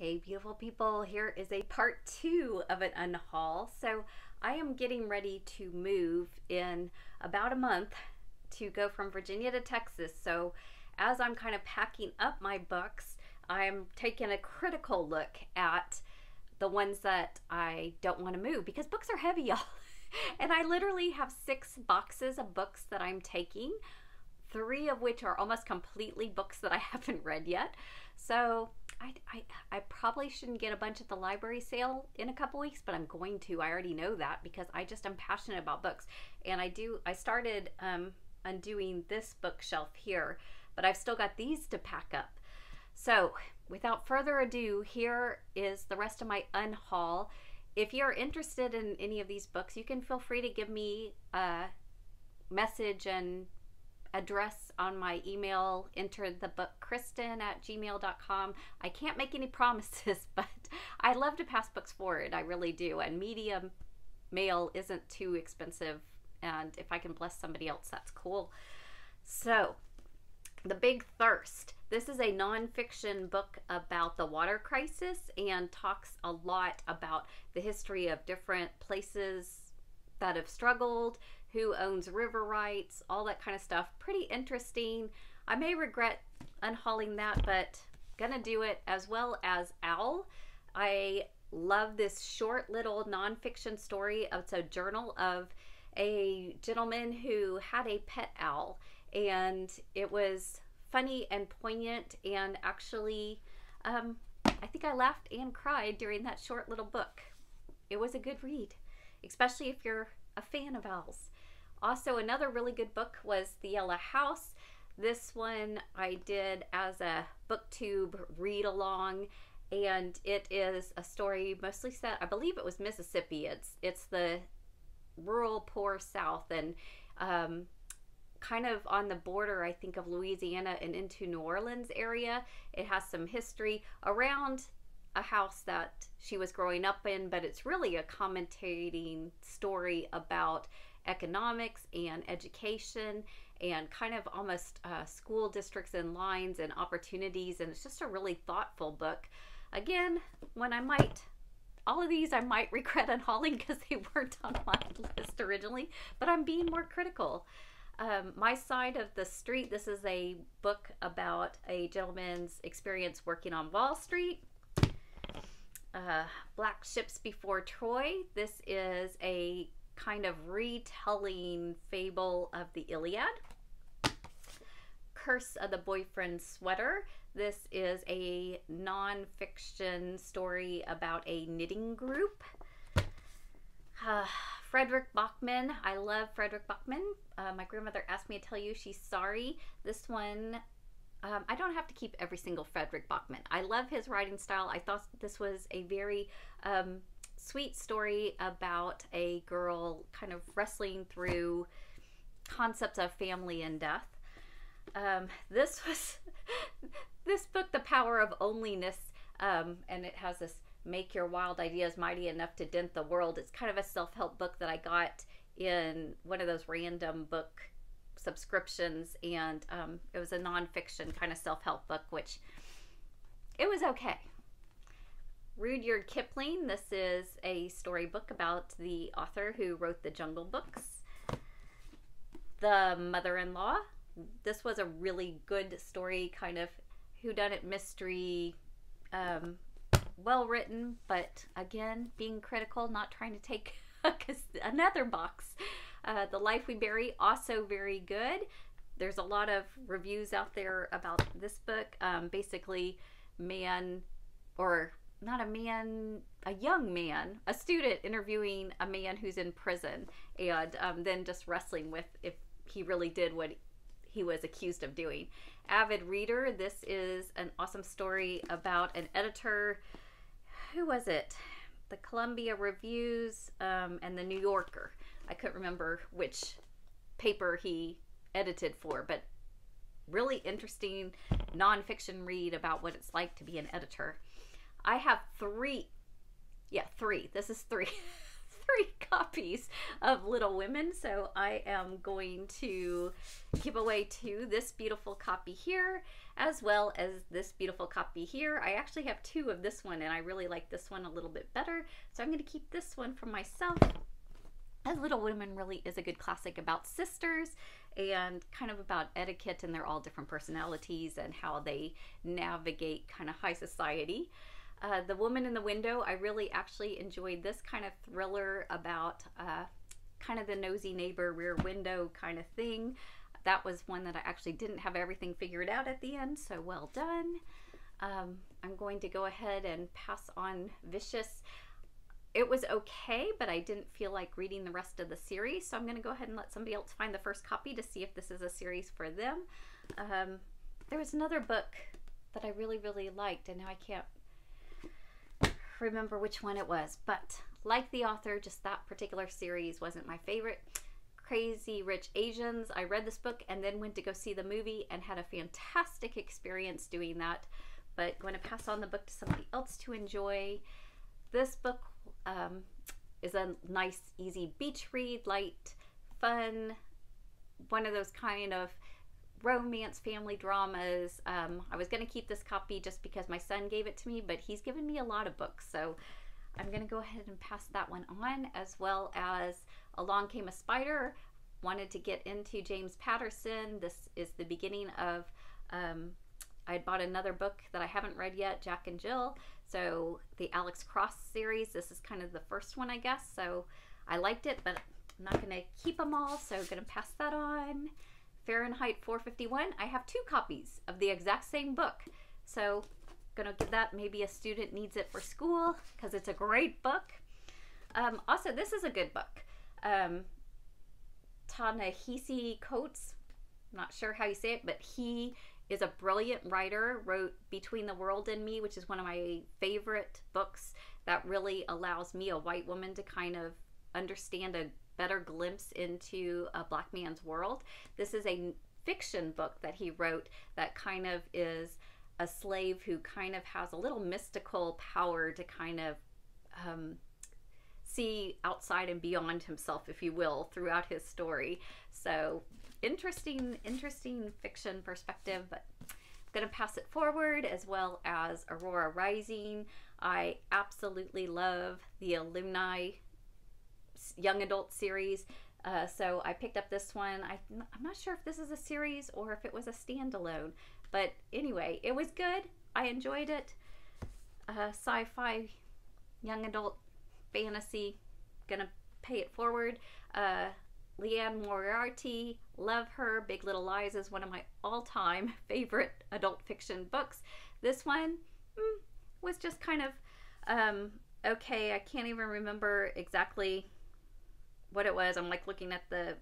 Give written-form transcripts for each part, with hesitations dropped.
Hey beautiful people, here is a part 2 of an unhaul. So I am getting ready to move in about a month to go from Virginia to Texas. So as I'm kind of packing up my books, I'm taking a critical look at the ones that I don't want to move because books are heavy, y'all. And I literally have 6 boxes of books that I'm taking, 3 of which are almost completely books that I haven't read yet. So I probably shouldn't get a bunch at the library sale in a couple weeks, but I'm going to. I already know that because I just am passionate about books. And I started undoing this bookshelf here, but I've still got these to pack up. So without further ado, here is the rest of my unhaul. If you're interested in any of these books, you can feel free to give me a message and address on my email, enterthebookkristin@gmail.com. I can't make any promises, but I love to pass books forward. I really do. And media mail isn't too expensive. And if I can bless somebody else, that's cool. So, The Big Thirst. This is a nonfiction book about the water crisis and talks a lot about the history of different places that have struggled, who owns river rights, all that kind of stuff. Pretty interesting. I may regret unhauling that, but gonna do it, as well as Owl. I love this short little nonfiction story. It's a journal of a gentleman who had a pet owl, and it was funny and poignant, and actually I think I laughed and cried during that short little book. It was a good read, especially if you're a fan of owls. Also, another really good book was The Yellow House. This one I did as a booktube read along, and it is a story mostly set, I believe it was Mississippi. It's the rural poor South, and kind of on the border, I think, of Louisiana and into New Orleans area. It has some history around a house that she was growing up in, but it's really a commentating story about economics and education and kind of almost school districts and lines and opportunities, and it's just a really thoughtful book. Again, all of these I might regret unhauling because they weren't on my list originally, but I'm being more critical. My Side of the Street. This is a book about a gentleman's experience working on Wall Street. Black Ships Before Troy. This is a kind of retelling fable of the Iliad. Curse of the Boyfriend Sweater. This is a nonfiction story about a knitting group. Frederick Bachman. I love Frederick Bachman. My grandmother asked me to tell you she's sorry. This one, I don't have to keep every single Frederick Bachman. I love his writing style. I thought this was a very sweet story about a girl kind of wrestling through concepts of family and death. This book, The Power of Onlyness, and it has this make your wild ideas mighty enough to dent the world. It's kind of a self-help book that I got in one of those random book subscriptions, and it was a nonfiction kind of self-help book, which it was okay. Rudyard Kipling. This is a storybook about the author who wrote the Jungle Books. The Mother-in-Law. This was a really good story, kind of whodunit mystery, well written, but again, being critical, not trying to take another box. The Life We Bury, also very good. There's a lot of reviews out there about this book. Basically, a young man, a student interviewing a man who's in prison, and then just wrestling with if he really did what he was accused of doing. Avid Reader. This is an awesome story about an editor. Who was it? The Columbia Reviews and the New Yorker. I couldn't remember which paper he edited for, but really interesting nonfiction read about what it's like to be an editor. I have 3. Yeah, 3. This is 3. 3 copies of Little Women, so I am going to give away 2, this beautiful copy here, as well as this beautiful copy here. I actually have 2 of this one, and I really like this one a little bit better, so I'm going to keep this one for myself. As Little Women really is a good classic about sisters and kind of about etiquette, and they're all different personalities and how they navigate kind of high society. The Woman in the Window, I really actually enjoyed this kind of thriller about kind of the nosy neighbor rear window kind of thing. That was one that I actually didn't have everything figured out at the end, so well done. I'm going to go ahead and pass on Vicious. It was okay, but I didn't feel like reading the rest of the series, so I'm going to go ahead and let somebody else find the first copy to see if this is a series for them. There was another book that I really, really liked, and now I can't remember which one it was, but like the author, just that particular series wasn't my favorite. Crazy Rich Asians. I read this book and then went to go see the movie and had a fantastic experience doing that, but going to pass on the book to somebody else to enjoy. This book is a nice, easy beach read, light, fun, one of those kind of romance family dramas. I was going to keep this copy just because my son gave it to me, but he's given me a lot of books, so I'm going to go ahead and pass that one on, as well as Along Came a Spider. Wanted to get into James Patterson. This is the beginning of I had bought another book that I haven't read yet, Jack and Jill, so the Alex Cross series. This is kind of the first one, I guess, so I liked it, but I'm not going to keep them all, so I'm going to pass that on. Fahrenheit 451. I have 2 copies of the exact same book, so I'm going to give that, maybe a student needs it for school because it's a great book. Also, this is a good book. Ta-Nehisi Coates, I'm not sure how you say it, but he is a brilliant writer, wrote Between the World and Me, which is one of my favorite books that really allows me, a white woman, to kind of understand a better glimpse into a black man's world. This is a fiction book that he wrote that kind of is a slave who kind of has a little mystical power to kind of see outside and beyond himself, if you will, throughout his story. So interesting fiction perspective, but I'm going to pass it forward, as well as Aurora Rising. I absolutely love the Alumni young adult series, so I picked up this one. I'm not sure if this is a series or if it was a standalone, but anyway, it was good. I enjoyed it. Sci-fi, young adult fantasy. Gonna pay it forward. Leanne Moriarty, love her. Big Little Lies is one of my all-time favorite adult fiction books. This one was just kind of okay. I can't even remember exactly what it was. I'm like looking at the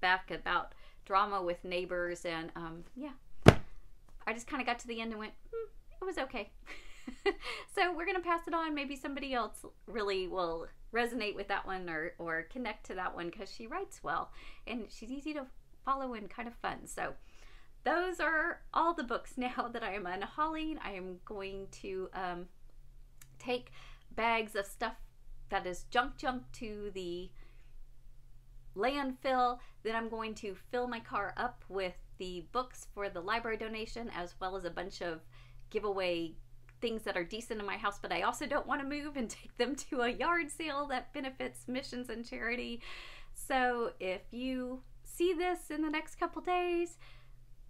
back about drama with neighbors, and yeah, I just kind of got to the end and went, it was okay. So we're gonna pass it on. Maybe somebody else really will resonate with that one, or connect to that one, because she writes well and she's easy to follow and kind of fun. So those are all the books now that I am unhauling. I am going to take bags of stuff that is junk to the landfill. Then I'm going to fill my car up with the books for the library donation, as well as a bunch of giveaway things that are decent in my house, but I also don't want to move and take them to a yard sale that benefits missions and charity. So if you see this in the next couple days,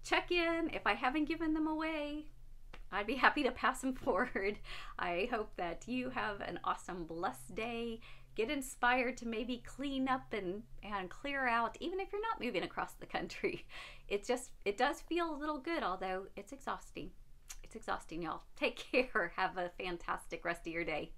check in. If I haven't given them away, I'd be happy to pass them forward. I hope that you have an awesome, blessed day. Get inspired to maybe clean up and clear out, even if you're not moving across the country. It does feel a little good, although it's exhausting. It's exhausting, y'all. Take care. Have a fantastic rest of your day.